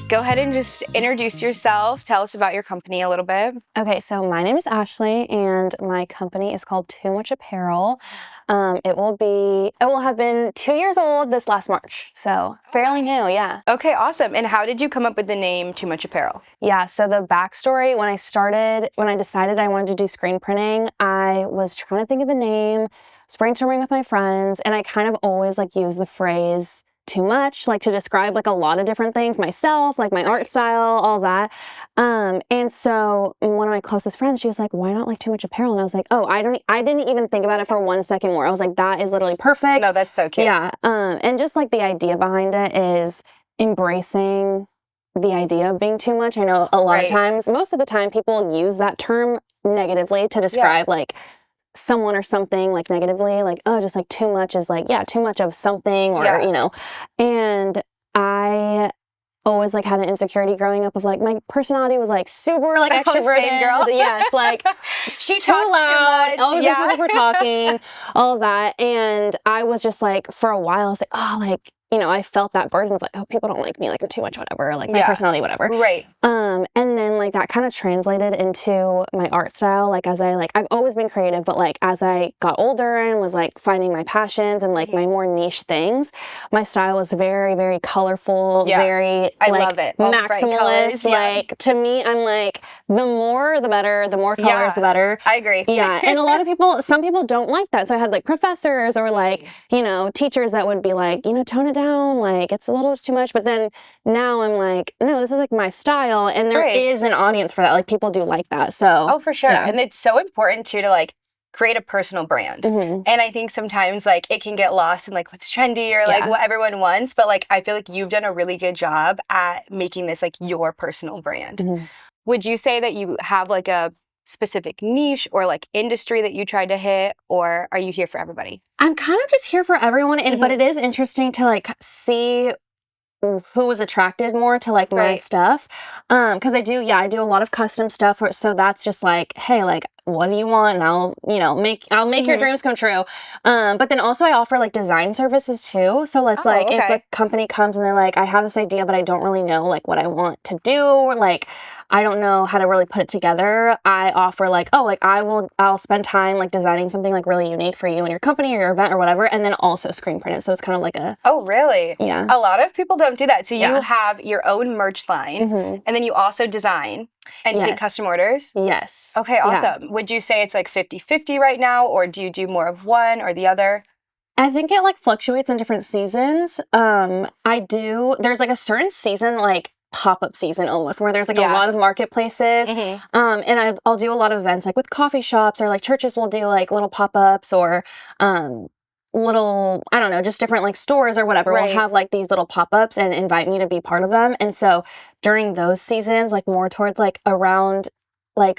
go ahead and just introduce yourself. Tell us about your company a little bit. Okay, so my name is Ashley, and my company is called Too Much Apparel. It will have been 2 years old this last March, so fairly new, yeah. Okay, awesome. And how did you come up with the name Too Much Apparel? Yeah, so the backstory, when I decided I wanted to do screen printing, I was trying to think of a name, was brainstorming with my friends, and I kind of always use the phrase too much, to describe a lot of different things, myself, my art style, all that. And so one of my closest friends, she was like, why not Too Much Apparel? And I was like, oh, I didn't even think about it for 1 second more. I was like, that is literally perfect. No, that's so cute. Yeah. And just the idea behind it is embracing the idea of being too much. I know a lot of times, most of the time, people use that term negatively to describe someone or something negatively, oh, just too much is too much of something, or and I always had an insecurity growing up of my personality was super extroverted. Same girl. Yes, she too talks loud, too much. always in trouble for talking, all of that. And I was just for a while I was I felt that burden of oh, people don't like me, I'm too much, whatever, my personality, whatever. Right. And then that kind of translated into my art style. As I've always been creative, but as I got older and was finding my passions and my more niche things, my style was very, very colorful, very I love it. All maximalist. Colors, to me, I'm the more the better, the more colors the better. I agree. Yeah. And a lot of some people don't like that. So I had professors or teachers that would be tone it down, it's a little too much. But then now I'm no, this is my style, and there is an audience for that. People do like that. So for sure. Yeah. And it's so important too to create a personal brand. And I think sometimes it can get lost in what's trendy or what everyone wants, but I feel you've done a really good job at making this your personal brand. Would you say that you have a specific niche or industry that you tried to hit, or are you here for everybody? I'm kind of just here for everyone, but it is interesting to see who was attracted more to my stuff, because I do a lot of custom stuff, so that's just hey, what do you want, and I'll make your dreams come true. But then also I offer design services too, so let's if a company comes and they're I have this idea but I don't really know what I want to do, or I don't know how to really put it together, I offer I'll spend time designing something really unique for you and your company or your event or whatever, and then also screen print it, so it's kind of a Oh, really? Yeah. A lot of people don't do that. So you have your own merch line, and then you also design and take custom orders? Yes. Okay, awesome. Yeah. Would you say it's 50-50 right now, or do you do more of one or the other? I think it fluctuates in different seasons. There's a certain season, pop-up season almost, where there's a lot of marketplaces, and I'll do a lot of events with coffee shops, or churches will do little pop-ups, or little, I don't know, just different stores or whatever will have these little pop-ups and invite me to be part of them. And so during those seasons, more towards around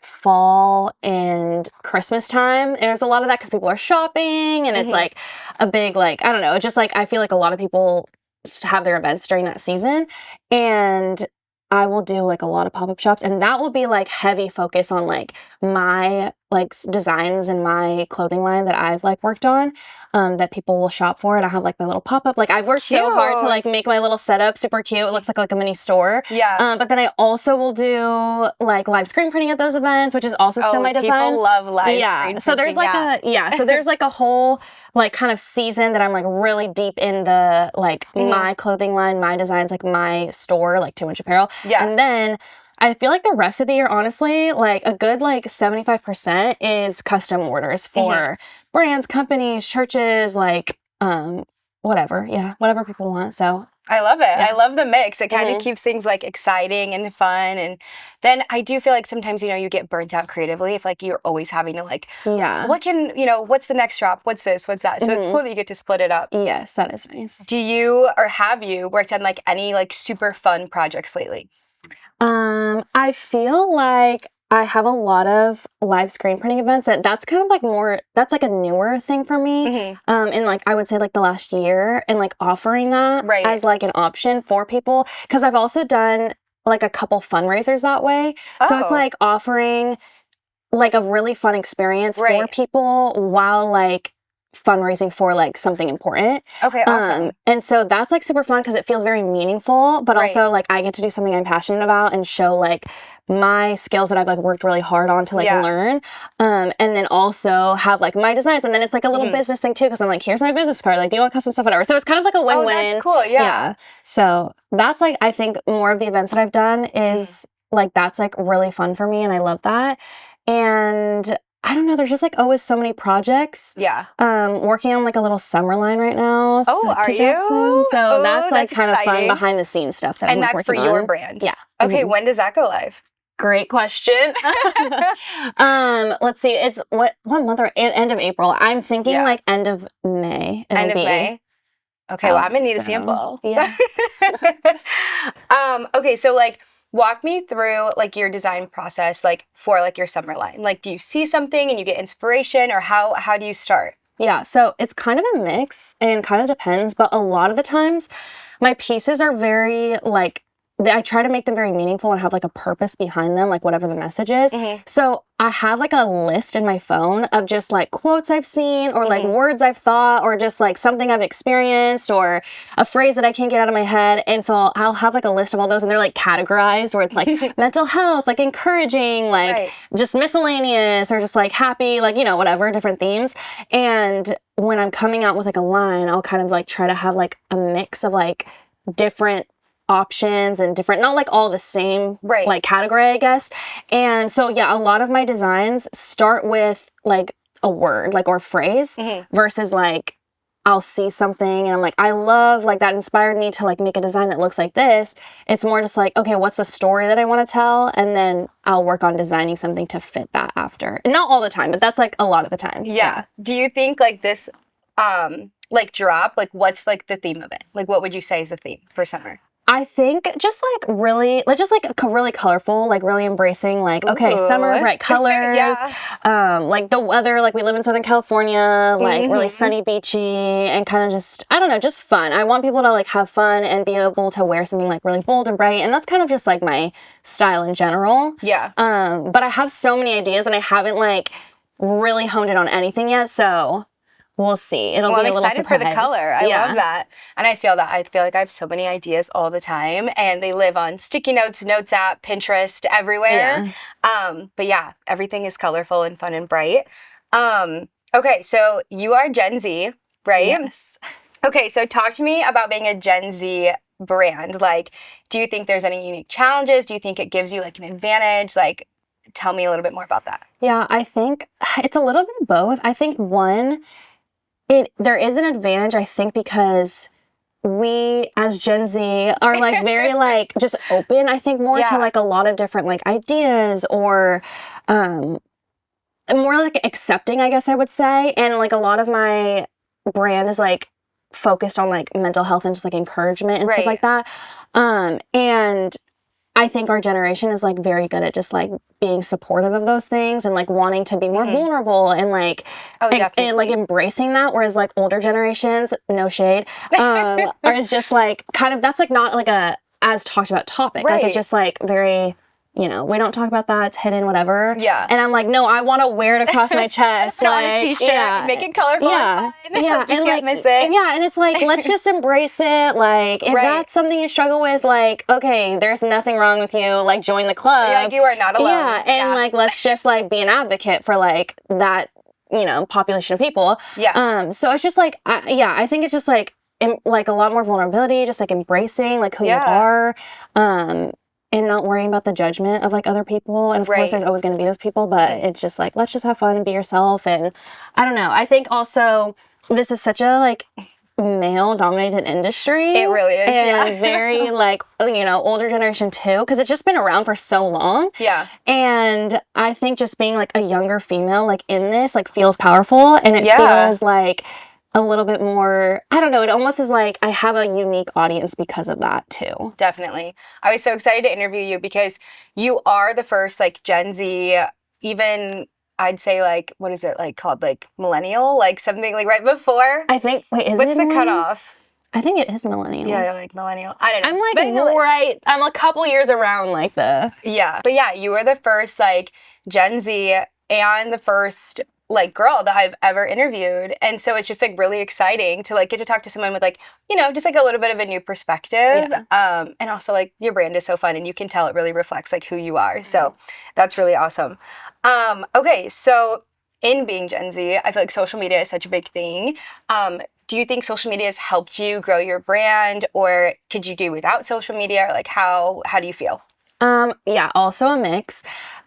fall and Christmas time, there's a lot of that because people are shopping, and it's a big I don't know, it's just I feel a lot of people have their events during that season, and I will do a lot of pop-up shops, and that will be heavy focus on my designs and my clothing line that I've worked on, that people will shop for, and I have my little pop-up. I've worked so hard to make my little setup super cute. It looks like a mini store. Yeah. But then I also will do live screen printing at those events, which is also still my designs. People love live screen printing. So there's so there's a whole kind of season that I'm really deep in the my clothing line, my designs, my store, Too Much Apparel. Yeah. And then I feel the rest of the year, honestly, a good 75% is custom orders for brands, companies, churches, whatever. Yeah, whatever people want. So I love it. Yeah. I love the mix. It kind of keeps things exciting and fun. And then I do feel sometimes, you get burnt out creatively if you're always having to what can, what's the next drop? What's this? What's that? So it's cool that you get to split it up. Yes, that is nice. Do you, or have you worked on any super fun projects lately? I feel I have a lot of live screen printing events, that's kind of more, that's a newer thing for me. And I would say the last year, and offering that as an option for people, because I've also done a couple fundraisers that way. So it's offering a really fun experience for people while fundraising for like something important. Okay, awesome. And so that's like super fun because it feels very meaningful, but also like I get to do something I'm passionate about and show like my skills that I've like worked really hard on to like learn. And then also have like my designs, and then it's like a little business thing too, because I'm like, here's my business card, like do you want custom stuff, whatever. So it's kind of like a win-win. Oh, that's cool. Yeah. So that's like, I think more of the events that I've done is like, that's like really fun for me, and I love that. And I don't know, there's just like always so many projects. Yeah. Working on like a little summer line right now. Oh, are you? So that's like kind of fun exciting. behind the scenes stuff that I'm like, working on. And that's for your brand? Yeah. Okay, when does that go live? Great question. Let's see. It's what month are end of April? I'm thinking like end of May. End of May. Okay, well I'm gonna need a sample. Yeah. Okay, so like walk me through like your design process, like for like your summer line. Like, do you see something and you get inspiration, or how do you start? Yeah, so it's kind of a mix and kind of depends, but a lot of the times my pieces are very like, I try to make them very meaningful and have like a purpose behind them, like whatever the message is. So I have like a list in my phone of just like quotes I've seen, or like words I've thought, or just like something I've experienced, or a phrase that I can't get out of my head. And so I'll have like a list of all those, and they're like categorized, where it's like mental health, like encouraging, like just miscellaneous, or just like happy, like, you know, whatever, different themes. And when I'm coming out with like a line, I'll kind of like try to have like a mix of like different options and different, not like all the same like category, I guess. And so yeah, a lot of my designs start with like a word, like, or a phrase, versus like I'll see something and I'm like, I love, like, that inspired me to like make a design that looks like this. It's more just like, okay, what's the story that I want to tell, and then I'll work on designing something to fit that after. And not all the time, but that's like a lot of the time. Yeah. Do you think like this like drop, like what's like the theme of it? Like what would you say is the theme for summer? I think just like really, like just like really colorful, like really embracing like, okay, summer, bright colors, like the weather, like we live in Southern California, like really sunny, beachy, and kind of just, I don't know, just fun. I want people to like have fun and be able to wear something like really bold and bright, and that's kind of just like my style in general. Yeah. But I have so many ideas and I haven't like really honed in on anything yet, so we'll see. It'll be a little surprise. I'm excited for the color. I love that. And I feel that. I feel like I have so many ideas all the time, and they live on sticky notes, notes app, Pinterest, everywhere. But yeah, everything is colorful and fun and bright. Okay, so you are Gen Z, right? Yes. Okay, so talk to me about being a Gen Z brand. Like, do you think there's any unique challenges? Do you think it gives you like an advantage? Like, tell me a little bit more about that. Yeah, I think it's a little bit of both. I think one, there is an advantage, I think, because we as Gen Z are like very like just open, I think, more to like a lot of different like ideas, or more like accepting, I guess I would say. And like a lot of my brand is like focused on like mental health and just like encouragement and stuff like that. And I think our generation is like very good at just like being supportive of those things and like wanting to be more vulnerable and like and like embracing that, whereas like older generations, no shade, are just like kind of, that's like not like a as talked about topic. Like it's just like very, you know, we don't talk about that, it's hidden, whatever. Yeah. And I'm like, no, I want to wear it across my chest. Like, a t-shirt, make it colorful. Yeah. And you and can't miss it. Yeah. And it's like, let's just embrace it. Like, if that's something you struggle with, like, okay, there's nothing wrong with you. Like, join the club. Like, you are not alone. Yeah. And like, let's just like be an advocate for like that, you know, population of people. Yeah. So it's just like, I think it's just like a lot more vulnerability, just like embracing like who you are. And not worrying about the judgment of like other people. And of course there's always going to be those people, but it's just like, let's just have fun and be yourself. And I don't know. I think also this is such a like male dominated industry. It really is. And very like, you know, older generation too, because it's just been around for so long. Yeah. And I think just being like a younger female like in this like feels powerful, and it feels like a little bit more, I don't know, it almost is like I have a unique audience because of that too. Definitely. I was so excited to interview you because you are the first like Gen Z, even I'd say like, what is it like called, like millennial, like something like right before? I think, wait, what's the cutoff? I think it is millennial. Yeah, like millennial. I don't know. I'm like I'm a couple years around like the. Yeah. But yeah, you were the first like Gen Z and the first like girl that I've ever interviewed. And so it's just like really exciting to like get to talk to someone with like, you know, just like a little bit of a new perspective. And also like your brand is so fun and you can tell it really reflects like who you are. So that's really awesome. Okay, so in being Gen Z, I feel like social media is such a big thing. Do you think social media has helped you grow your brand, or could you do without social media? Or like how do you feel? Yeah, also a mix.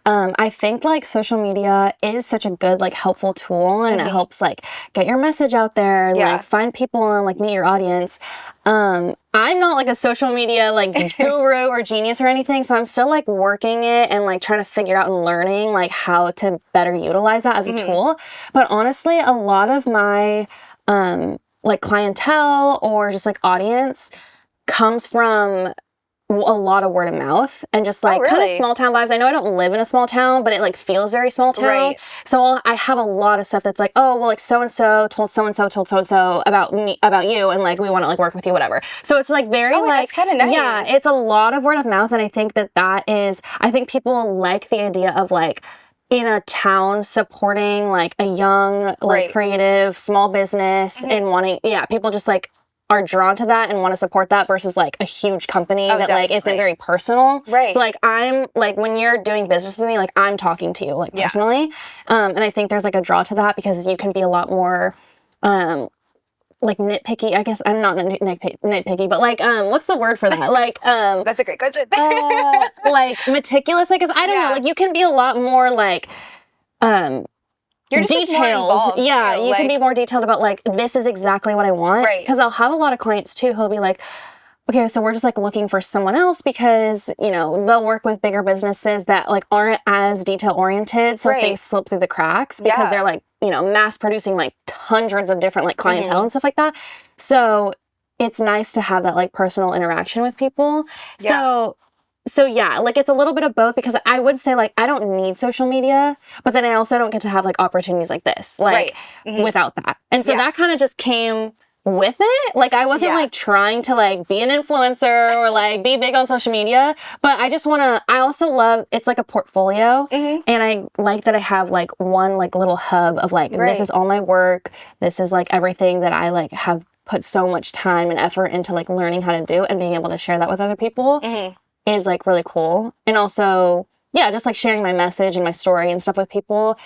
I think like social media is such a good like helpful tool, and it helps like get your message out there and like find people and like meet your audience. I'm not like a social media like guru or genius or anything, so I'm still like working it and like trying to figure out and learning like how to better utilize that as a tool. But honestly, a lot of my like clientele or just like audience comes from a lot of word of mouth and just like kind of small town vibes. I know I don't live in a small town, but it like feels very small town. Right. So I have a lot of stuff that's like, oh, well, like so-and-so told so-and-so about me, about you. And like, we want to like work with you, whatever. So it's like very like, that's kind of nice. Yeah, it's a lot of word of mouth. And I think that is, I think people like the idea of like, in a town supporting like a young, like creative, small business and wanting, people just like are drawn to that and want to support that versus like a huge company that like isn't very personal. Right. So like I'm like when you're doing business with me, like I'm talking to you like personally. And I think there's like a draw to that because you can be a lot more like nitpicky. I guess I'm not nitpicky, but like what's the word for that? Like that's a great question. Like meticulous, like, 'cause I don't know, like you can be a lot more like you're just detailed. Too, you can be more detailed about like, this is exactly what I want. Right. Because I'll have a lot of clients too who'll be like, okay, so we're just like looking for someone else because, you know, they'll work with bigger businesses that like aren't as detail oriented. So things slip through the cracks because they're like, you know, mass producing like hundreds of different like clientele and stuff like that. So it's nice to have that like personal interaction with people. So yeah, like it's a little bit of both because I would say like I don't need social media, but then I also don't get to have like opportunities like this, like without that. And so that kind of just came with it. Like I wasn't like trying to like be an influencer or like be big on social media, but I just want to, I also love, it's like a portfolio and I like that I have like one like little hub of like, this is all my work. This is like everything that I like have put so much time and effort into like learning how to do and being able to share that with other people. Is like really cool. And also, just like sharing my message and my story and stuff with people,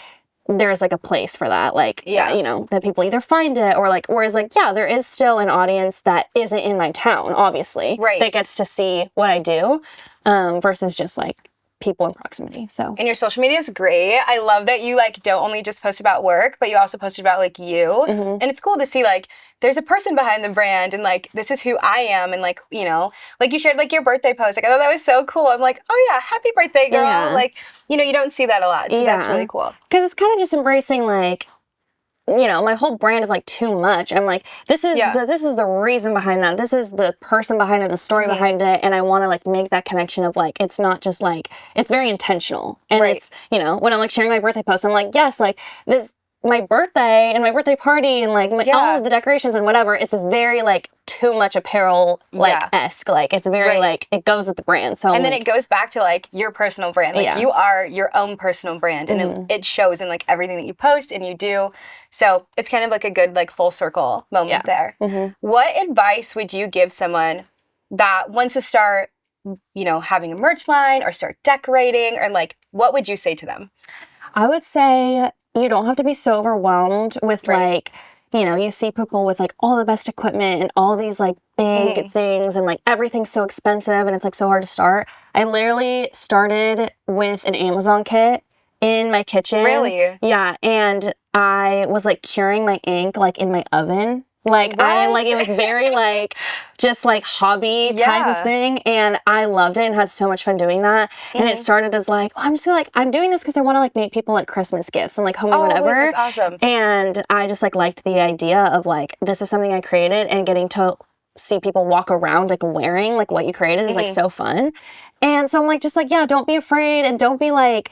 there's like a place for that. Like, you know, that people either find it or like, whereas like, there is still an audience that isn't in my town, obviously, that gets to see what I do versus just like people in proximity. So, and your social media is great. I love that you like don't only just post about work, but you also post about like you. And it's cool to see like there's a person behind the brand and like this is who I am and like, you know, like you shared like your birthday post. Like I thought that was so cool. I'm like, oh yeah, happy birthday, girl. Like, you know, you don't see that a lot. So that's really cool. Because it's kind of just embracing like, you know, my whole brand is like too much. I'm like, this is the reason behind that. This is the person behind it, the story behind it. And I want to like make that connection of like, it's not just like, it's very intentional. And it's, you know, when I'm like sharing my birthday post, I'm like, yes, like this, my birthday and my birthday party and like all of the decorations and whatever. It's very like Too Much Apparel like esque. Like it's very like it goes with the brand. So and then it goes back to like your personal brand. Like you are your own personal brand, and it shows in like everything that you post and you do. So it's kind of like a good like full circle moment there. What advice would you give someone that wants to start, you know, having a merch line or start decorating, or like what would you say to them? I would say you don't have to be so overwhelmed with like, you know, you see people with like all the best equipment and all these like big things and like everything's so expensive and it's like so hard to start. I literally started with an Amazon kit in my kitchen. Really? Yeah. And I was like curing my ink like in my oven. Like I like it was very like just like hobby type of thing, and I loved it and had so much fun doing that. And it started as like, I'm just like I'm doing this because I want to like make people like Christmas gifts and like homemade whatever. That's awesome. And I just like liked the idea of like this is something I created, and getting to see people walk around like wearing like what you created is like so fun. And so I'm like just like don't be afraid and don't be like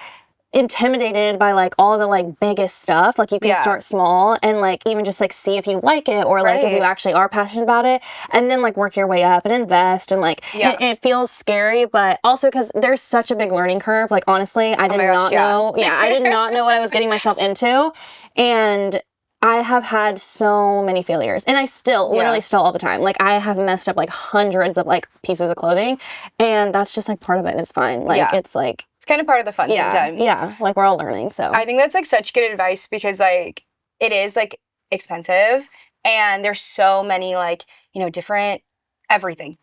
intimidated by like all the like biggest stuff. Like you can start small and like even just like see if you like it or like if you actually are passionate about it, and then like work your way up and invest. And like it feels scary, but also because there's such a big learning curve. Like honestly, I did not know. I did not know what I was getting myself into. And I have had so many failures, and I still, literally still all the time. Like, I have messed up like hundreds of like pieces of clothing, and that's just like part of it. And it's fine. Like, it's like, it's kind of part of the fun sometimes. Yeah, like we're all learning. So I think that's like such good advice because like it is like expensive, and there's so many like, you know, different everything.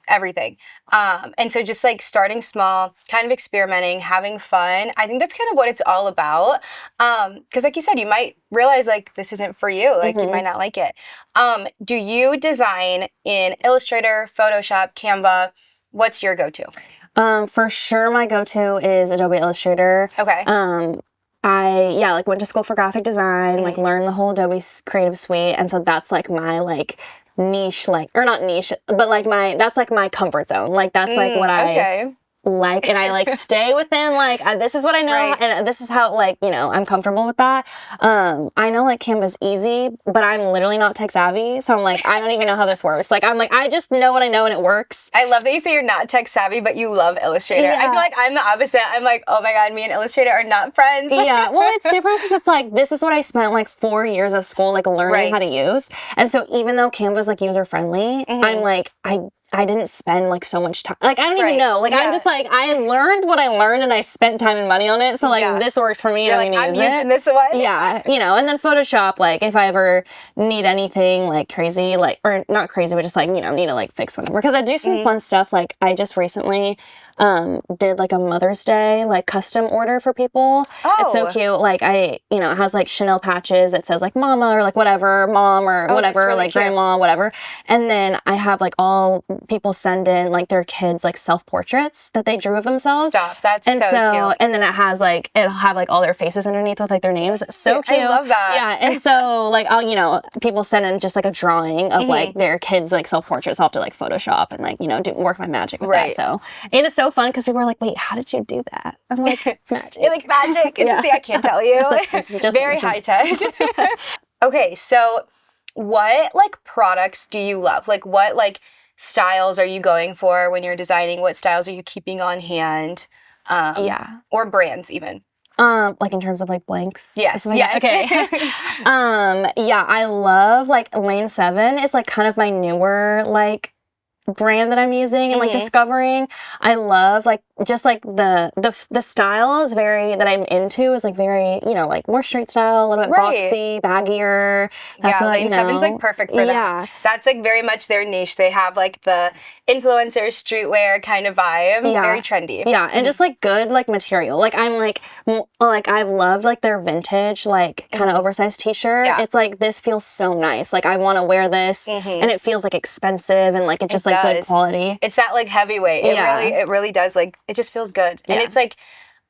And so just like starting small, kind of experimenting, having fun. I think that's kind of what it's all about. Because like you said, you might realize like this isn't for you. Like you might not like it. Do you design in Illustrator, Photoshop, Canva? What's your go-to? For sure my go-to is Adobe Illustrator. Okay. I like went to school for graphic design, like learned the whole Adobe Creative Suite, and so that's like my like niche, like, or not niche, but like that's like my comfort zone. Like that's like what I like, and I like stay within like this is what I know, and this is how like, you know, I'm comfortable with that. I know like Canva's easy, but I'm literally not tech savvy, so I'm like, I don't even know how this works. Like I'm like, I just know what I know and it works. I love that you say you're not tech savvy, but you love Illustrator. I feel like I'm the opposite. I'm like, oh my god, me and Illustrator are not friends. Well, it's different because it's like, this is what I spent like 4 years of school like learning how to use, and so even though Canva's like user friendly, I'm like, I didn't spend like so much time. Like, I don't even know. Like, I'm just like, I learned what I learned and I spent time and money on it. So like, this works for me. You're and like, I'm using this one. Yeah. You know, and then Photoshop, like if I ever need anything like crazy, like, or not crazy, but just like, you know, need to like fix whatever. Because I do some fun stuff. Like I just recently did like a Mother's Day, like custom order for people. It's so cute. Like you know, it has like Chanel patches. It says like mama or like whatever, mom or whatever, really like cute. Grandma, whatever. And then I have like all people send in like their kids like self-portraits that they drew of themselves. Stop, that's so cute. And then it has like, it'll have like all their faces underneath with like their names. So cute. I love that. Yeah, and so like I'll, you know, people send in just like a drawing of like their kids like self-portraits. I'll have to like Photoshop and like, you know, work my magic with that. So it is so fun because people are like, wait, how did you do that? I'm like, magic. You're like, magic. See, I can't tell you. It's just very high tech. Okay, so what like products do you love? Like what like styles are you going for when you're designing? What styles are you keeping on hand? Or brands even. Like in terms of like blanks. Yes. Okay. I love like Lane 7 is like kind of my newer like brand that I'm using and like discovering. I love like just like the style is very that I'm into is like very, you know, like more street style, a little bit boxy, baggier. That's what, Lane 7's like perfect for them. That's like very much their niche. They have like the influencer streetwear kind of vibe. Very trendy. And just like good like material. Like I'm like I've loved like their vintage like kind of oversized t-shirt. It's like, this feels so nice. Like I want to wear this and it feels like expensive and like it just like good quality. It's that like heavyweight. It really does, like it just feels good. And it's like,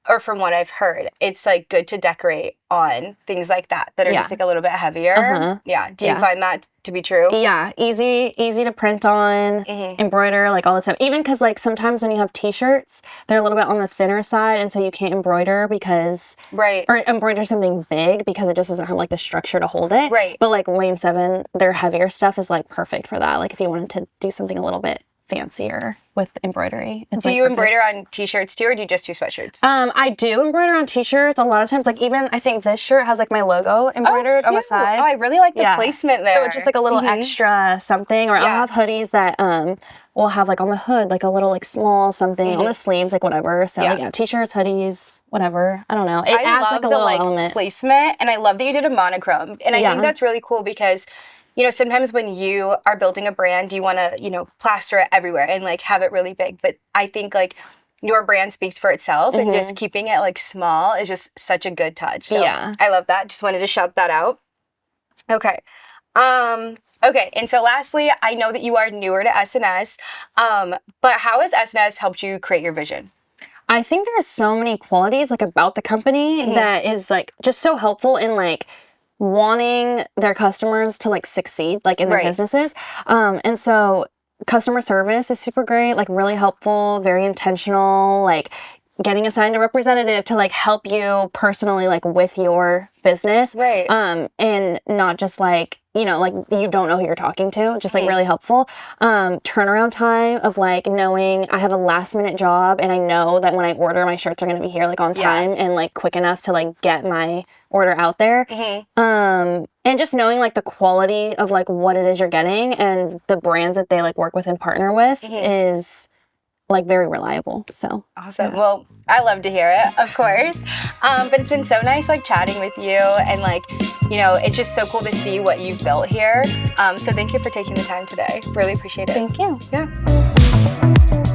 or from what I've heard, it's like good to decorate on things like that are just like a little bit heavier. Do you find that to be true? Easy to print on, embroider, like all that stuff. Even because like sometimes when you have t-shirts, they're a little bit on the thinner side, and so you can't embroider because or embroider something big because it just doesn't have like the structure to hold it. But like Lane 7, their heavier stuff is like perfect for that. Like if you wanted to do something a little bit fancier with embroidery. Do you embroider on t-shirts too, or do you just do sweatshirts? I do embroider on t-shirts a lot of times. Like even I think this shirt has like my logo embroidered on the sides. Oh, I really like the placement there. So it's just like a little extra something. Or I'll have hoodies that will have like on the hood like a little like small something on the sleeves, like whatever. So t-shirts, hoodies, whatever. I don't know. It adds like a little element. Placement, and I love that you did a monochrome. And I think that's really cool because, you know, sometimes when you are building a brand, you want to, you know, plaster it everywhere and like have it really big. But I think like your brand speaks for itself and just keeping it like small is just such a good touch. So I love that. Just wanted to shout that out. Okay. Okay. And so lastly, I know that you are newer to SNS, but how has SNS helped you create your vision? I think there are so many qualities like about the company that is like just so helpful in like wanting their customers to like succeed like in their businesses. And so customer service is super great, like really helpful, very intentional, like getting assigned a representative to like help you personally like with your business. Right. And not just like, you know, like you don't know who you're talking to, just like really helpful. Turnaround time of like knowing I have a last minute job and I know that when I order, my shirts are going to be here like on time and like quick enough to like get my order out there. And just knowing like the quality of like what it is you're getting and the brands that they like work with and partner with is like very reliable. So awesome. Yeah. Well, I love to hear it, of course. But it's been so nice like chatting with you, and like, you know, it's just so cool to see what you've built here. So thank you for taking the time today. Really appreciate it. Thank you. Yeah.